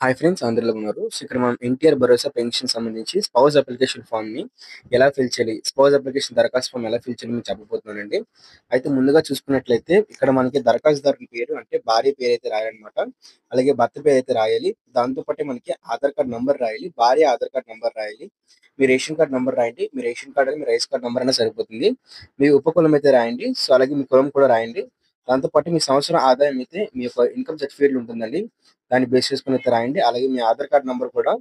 Hi friends అందరిలో ఉన్నారు. So, ఇక్కడ మనం ఎన్టీఆర్ భరోసా పెన్షన్ సంబంధించి స్పౌస్ అప్లికేషన్ ఫామ్‌ని ఎలా ఫిల్ చేయాలి? స్పౌస్ అప్లికేషన్ దరఖాస్తు ఫామ్ ఎలా ఫిల్ చేయాలో మీకు చెప్పబోతున్నానండి. అయితే ముందుగా చూసుకున్నట్లయితే ఇక్కడ మనకి దరఖాస్తుదారుని పేరు అంటే భార్య పేరైతే రాయాలన్నమాట. అలాగే భర్త పేరైతే రాయాలి. దాంతో పాటే మనకి ఆధార్ కార్డ్ నంబర్ రాయాలి. భార్య ఆధార్ కార్డ్ నంబర్ రాయాలి. మీ రేషన్ కార్డ్ నంబర్ రాయండి. మీ రేషన్ కార్డ్ మీ రైస్ కార్డ్ నంబర్ అయినా సరిపోతుంది. మీ ఉపకులం అయితే రాయండి. సో, అలాగే మీ కులం కూడా రాయండి. దాంతో పాటు మీ సంవత్సరం ఆదాయం అయితే మీ యొక్క ఇన్‌కమ్ సర్టిఫికేట్‌లో ఉంటుందండి. దాన్ని బేస్ చేసుకొని అయితే రాయండి. అలాగే మీ ఆధార్ కార్డ్ నంబర్ కూడా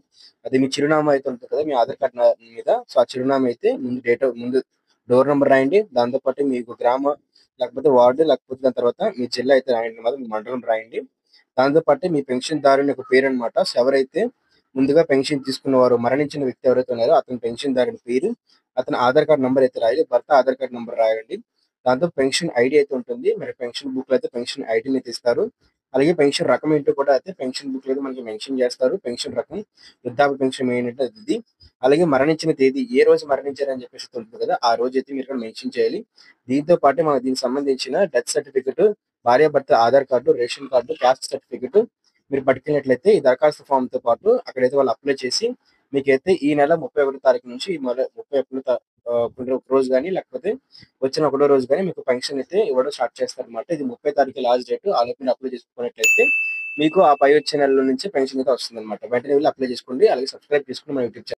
అది మీ చిరునామా అయితే ఉంటుంది కదా! మీ ఆధార్ కార్డ్ మీద. సో, ఆ చిరునామా అయితే ముందు డోర్ నంబర్ రాయండి. దాంతో పాటు మీకు లేకపోతే వార్డ్ లేకపోతే దాని తర్వాత మీ జిల్లా అయితే రాయండి అన్నమాట. మీ మండలం రాయండి. దాంతో పాటు మీ పెన్షన్‌దారుని యొక్క పేరన్నమాట. సో, ఎవరైతే ముందుగా పెన్షన్ తీసుకున్నవారో మరణించిన వ్యక్తి ఎవరైతే ఉన్నారో అతని పెన్షన్‌దారుని పేరు, అతని ఆధార్ కార్డ్ నంబర్ అయితే రాయాలి. భర్త ఆధార్ కార్డ్ నంబర్ రాయాలండి. దాంతో పెన్షన్ ఐడీ అయితే ఉంటుంది. మరి పెన్షన్ బుక్‌లో అయితే పెన్షన్ ఐడీని అయితే ఇస్తారు. అలాగే పెన్షన్ రకం ఏంటో కూడా అయితే పెన్షన్ బుక్‌లో అయితే మనకి మెన్షన్ చేస్తారు. పెన్షన్ రకం, వృద్ధాప్య పెన్షన్ ఏంటంటే అది. అలాగే మరణించిన తేదీ, ఏ రోజు మరణించారని చెప్పేసి ఉంటుంది కదా! ఆ రోజైతే మీరు ఇక్కడ మెన్షన్ చేయాలి. దీంతో పాటు మనకు దీనికి సంబంధించిన డెత్ సర్టిఫికేట్, భార్యాభర్త Aadhaar card, ration card, caste certificate మీరు పట్టుకెళ్ళినట్లయితే ఈ దరఖాస్తు ఫామ్‌తో పాటు అక్కడైతే వాళ్ళు అప్లై చేసి మీకైతే ఈ నెల 31 తారీఖు నుంచి ఈ నెల 31 రోజు గాని లేకపోతే వచ్చిన ఒకటో రోజు గాని మీకు పెన్షన్ అయితే ఇవ్వడం స్టార్ట్ చేస్తారన్నమాట. ఇది 30 తారీఖు లాస్ట్ డేట్. ఆలోపు మీరు అప్లై చేసుకున్నట్లయితే మీకు ఆ పై వచ్చే నెలలో నుంచి పెన్షన్ అయితే వస్తుందన్నమాట. వెంటనే వెళ్లి అప్లై చేసుకోండి. అలాగే సబ్స్క్రైబ్ చేసుకోండి మన యూట్యూబ్ ఛానెల్.